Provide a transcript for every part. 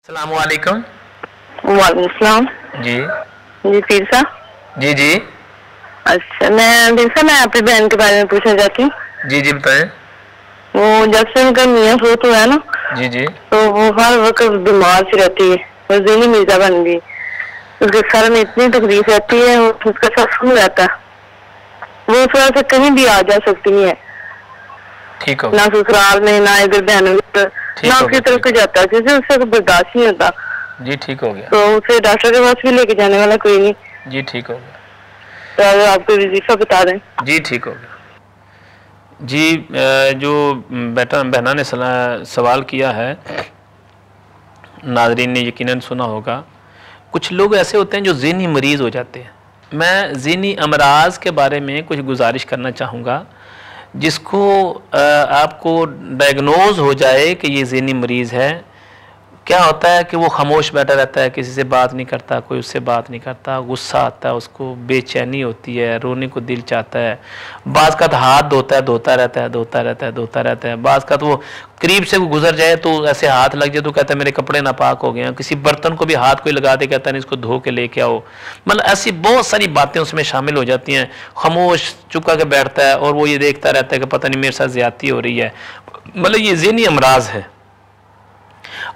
अस्सलाम वालेकुम। वालेकुम सलाम। जी जी पीर साहब। जी जी अच्छा, मैं पीर साहब, मैं अपनी बहन के बारे में पूछना चाहती हूँ। जी जी बताएं। वो जब से उनका मियाँ फौत हुआ है ना, जी जी तो वो हर वक्त बीमार सी रहती है, वो ज़हनी मिर्जा बन गई। उसके सर में इतनी तकलीफ रहती है, उसका सर फूल रहता है, वो उस वजह से कहीं भी आ जा सकती नहीं है, ठीक हो ना ससुराल में, ना इधर बहनों की, ना उसकी तरफ को जाता है, जैसे उससे बर्दाश्त नहीं होता। जी ठीक हो गया। तो उसे डॉक्टर के पास भी लेके जाने वाला कोई नहीं। जी ठीक हो गया। तो अगर आपको वजीफा बता दें। जी ठीक हो गया। जी जो बेटा बहना ने सवाल किया है, नाज़रीन ने यकीनन सुना होगा। कुछ लोग ऐसे होते हैं जो ज़हनी मरीज़ हो जाते हैं। मैं ज़हनी अमराज के बारे में कुछ गुजारिश करना चाहूँगा। जिसको आपको डायग्नोज हो जाए कि ये ज़हनी मरीज़ है, क्या होता है कि वो खामोश बैठा रहता है, किसी से बात नहीं करता, कोई उससे बात नहीं करता, गुस्सा आता है उसको, बेचैनी होती है, रोने को दिल चाहता है, बाज़ का हाथ धोता रहता है, बाज़ का वो करीब से वो गुजर जाए तो ऐसे हाथ लग जाए तो कहता है मेरे कपड़े नापाक हो गए हैं, किसी बर्तन को भी हाथ कोई लगा दे कहता है इसको धो के लेके आओ। मतलब ऐसी बहुत सारी बातें उसमें शामिल हो जाती हैं। खामोश चुपका के बैठता है और वो ये देखता रहता है कि पता नहीं मेरे साथ ज़्यादती हो रही है। मतलब ये ज़हनी अमराज है।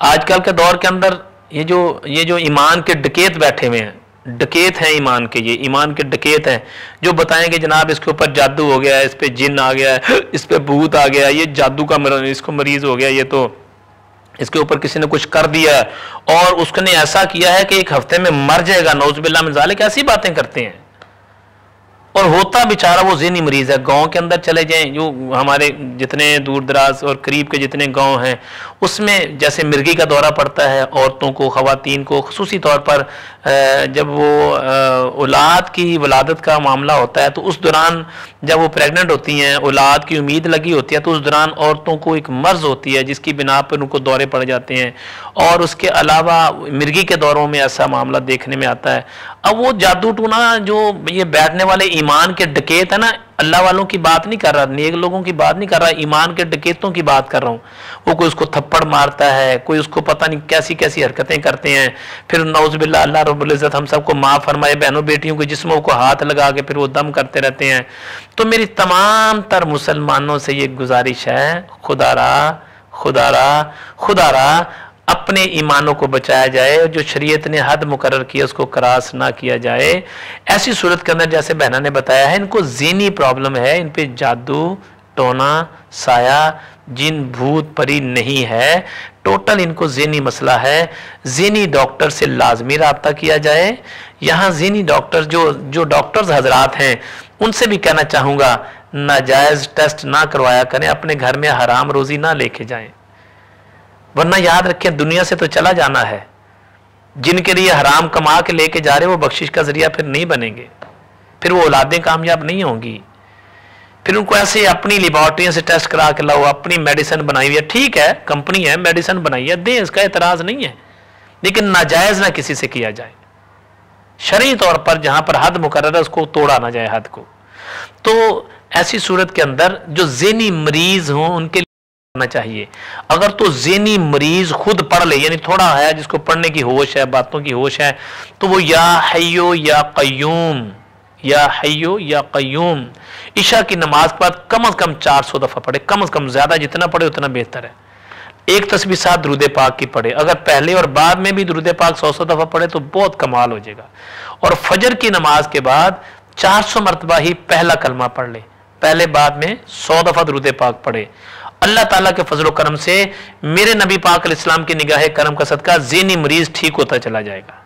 आजकल के दौर के अंदर ये जो ईमान के डकैत बैठे हुए हैं, डकैत हैं ईमान के, ये ईमान के डकैत हैं जो बताएंगे जनाब इसके ऊपर जादू हो गया है, इस पे जिन आ गया है, इस पे भूत आ गया है, ये जादू का इसको मरीज हो गया, ये तो इसके ऊपर किसी ने कुछ कर दिया है और उसने ऐसा किया है कि एक हफ्ते में मर जाएगा, नौजुबिल्लाह मिन ज़ालिक, ऐसी बातें करते हैं। और होता बेचारा वो ज़हनी मरीज है। गांव के अंदर चले जाएं, जो हमारे जितने दूर दराज और करीब के जितने गांव हैं उसमें जैसे मिर्गी का दौरा पड़ता है औरतों को, ख़वातीन को, ख़ुसूसी तौर पर जब वो औलाद की वलादत का मामला होता है तो उस दौरान जब वो प्रेग्नेंट होती हैं, औलाद की उम्मीद लगी होती है, तो उस दौरान औरतों को एक मर्ज़ होती है जिसकी बिना पर उनको दौरे पड़ जाते हैं। और उसके अलावा मिर्गी के दौरों में ऐसा मामला देखने में आता है। अब वो जादू टूना जो ये बैठने वाले ईमान के डकैत है ना, अल्लाह वालों की बात नहीं कर रहा, नेक लोगों की बात नहीं कर रहा, ईमान के डकैतों की बात कर रहा हूँ। वो कोई उसको थप्पड़ मारता है, कोई उसको पता नहीं कैसी कैसी हरकतें करते हैं, फिर नौज़ुबिल्लाह अल्लाह रब्बुल इज़्ज़त हम सबको माफ़ फरमाए, बहनों बेटियों के जिस्मों को हाथ लगा के फिर वो दम करते रहते हैं। तो मेरी तमाम तर मुसलमानों से ये गुजारिश है, खुदारा अपने ईमानों को बचाया जाए, जो शरीयत ने हद मुकर्रर किया उसको क्रॉस ना किया जाए। ऐसी सूरत के अंदर जैसे बहना ने बताया है, इनको ज़हनी प्रॉब्लम है, इन पे जादू टोना साया जिन भूत परी नहीं है, टोटल इनको ज़हनी मसला है। ज़हनी डॉक्टर से लाजमी रब्ता किया जाए। यहाँ ज़हनी डॉक्टर जो डॉक्टर्स हजरात हैं उनसे भी कहना चाहूँगा, नाजायज़ टेस्ट ना करवाया करें, अपने घर में हराम रोज़ी ना लेके जाएं, वरना याद रखें दुनिया से तो चला जाना है। जिनके लिए हराम कमा के लेके जा रहे वो बख्शिश का जरिया फिर नहीं बनेंगे, फिर वो औलादें कामयाब नहीं होंगी। फिर उनको ऐसे अपनी लेबॉर्ट्रियों से टेस्ट करा के लाओ, अपनी मेडिसिन बनाई हुई है, ठीक है कंपनी है मेडिसिन बनाई है, दें, इसका एतराज़ नहीं है, लेकिन नाजायज़ ना किसी से किया जाए। शरई तौर पर जहां पर हद मुकर्रर है उसको तोड़ा ना जाए हद को। तो ऐसी सूरत के अंदर जो ज़हनी मरीज हों उनके लिए करना चाहिए। अगर तो ज़हनी मरीज खुद पढ़ ले, यानी थोड़ा है जिसको पढ़ने की होश है, बातों की होश है, तो वो या हय्यो या क़य्यूम, या हय्यो या क़य्यूम ईशा की नमाज के बाद कम से कम 400 दफ़ा पढ़े, कम से कम, ज़्यादा जितना पढ़े उतना बेहतर है। एक तस्बीह साथ दुरूद पाक की पढ़े, अगर पहले और बाद में भी दुरूद पाक 100 दफ़ा पढ़े तो बहुत कमाल हो जाएगा। और फजर की नमाज के बाद 400 मरतबा ही पहला कलमा पढ़ ले, पहले बाद में 100 दफ़ा दुरूद पाक पढ़े। अल्लाह ताला के फजल करम से मेरे नबी पाक अलैहिस्सलाम की निगाह करम का सदका ज़हनी मरीज ठीक होता चला जाएगा।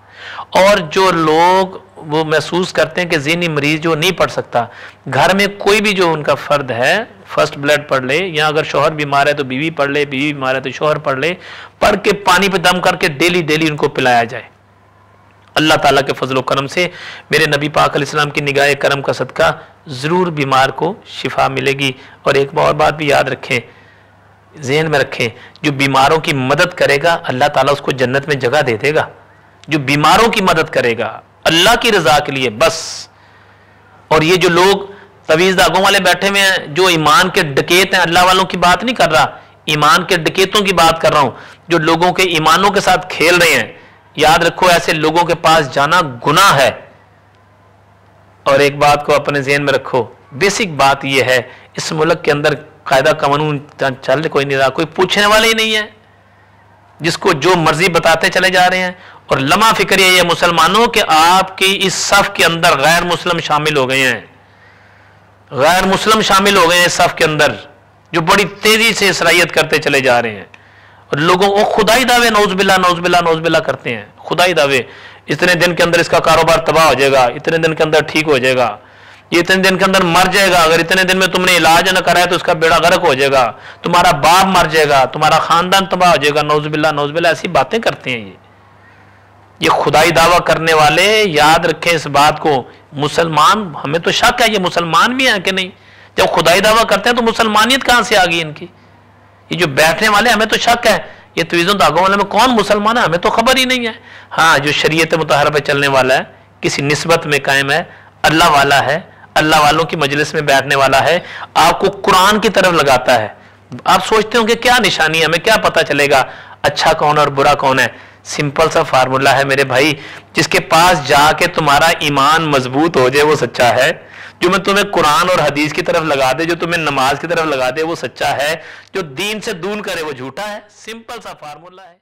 और जो लोग वो महसूस करते हैं कि ज़हनी मरीज जो नहीं पढ़ सकता, घर में कोई भी जो उनका फ़र्द है फर्स्ट ब्लड पढ़ ले, या अगर शोहर बीमार है तो बीवी पढ़ ले, बीवी बीमार है तो शोहर पढ़ ले, पढ़ के पानी पे दम करके डेली उनको पिलाया जाए। अल्लाह ताला के फजल करम से मेरे नबी पाक अलैहिस्सलाम की निगाह करम का सदका ज़रूर बीमार को शिफा मिलेगी। और एक और बात भी याद रखें, ज़हन में रखें, जो बीमारों की मदद करेगा अल्लाह ताला उसको जन्नत में जगह दे देगा। जो बीमारों की मदद करेगा अल्लाह की रज़ा के लिए बस। और ये जो लोग तवीज़ दागों वाले बैठे हुए हैं, जो ईमान के डकैत हैं, अल्लाह वालों की बात नहीं कर रहा, ईमान के डकैतों की बात कर रहा हूं, जो लोगों के ईमानों के साथ खेल रहे हैं। याद रखो, ऐसे लोगों के पास जाना गुनाह है। और एक बात को अपने ज़हन में रखो, बेसिक बात यह है, इस मुल्क के अंदर कायदा कानून चल कोई नहीं रहा, कोई पूछने वाला ही नहीं है, जिसको जो मर्जी बताते चले जा रहे हैं। और लम्हा फिक्र ये मुसलमानों के आपकी इस सफ के अंदर गैर मुस्लिम शामिल हो गए हैं, गैर मुस्लिम शामिल हो गए हैं इस सफ के अंदर, जो बड़ी तेजी से इसराइयत करते चले जा रहे हैं। और लोगों को खुदाई दावे नौज़बिल्ला नौज़बिल्ला नौज़बिल्ला करते हैं, खुदाई दावे, इतने दिन के अंदर इसका कारोबार तबाह हो जाएगा, इतने दिन के अंदर ठीक हो जाएगा, ये इतने दिन के अंदर मर जाएगा, अगर इतने दिन में तुमने इलाज न कराया तो इसका बेड़ा गर्क हो जाएगा, तुम्हारा बाप मर जाएगा, तुम्हारा खानदान तबाह हो जाएगा, नौज़बिल्ला नौज़बिल्ला, ऐसी बातें करते हैं ये खुदाई दावा करने वाले। याद रखें इस बात को, मुसलमान, हमें तो शक है ये मुसलमान भी हैं कि नहीं। जब खुदाई दावा करते हैं तो मुसलमानियत कहां से आ गई इनकी। ये जो बैठने वाले, हमें तो शक है ये तवीज़ों दागों वाले में कौन मुसलमान है, हमें तो खबर ही नहीं है। हाँ, जो शरीयत मुतहरा पे चलने वाला है, किसी निस्बत में कायम है, अल्लाह वाला है, अल्लाह वालों की मजलिस में बैठने वाला है, आपको कुरान की तरफ लगाता है। आप सोचते हो कि क्या निशानी है, हमें क्या पता चलेगा अच्छा कौन और बुरा कौन है। सिंपल सा फार्मूला है मेरे भाई, जिसके पास जाके तुम्हारा ईमान मजबूत हो जाए वो सच्चा है। जो मैं तुम्हें कुरान और हदीस की तरफ लगा दे, जो तुम्हें नमाज की तरफ लगा दे वो सच्चा है। जो दीन से दूर करे वो झूठा है। सिंपल सा फार्मूला है।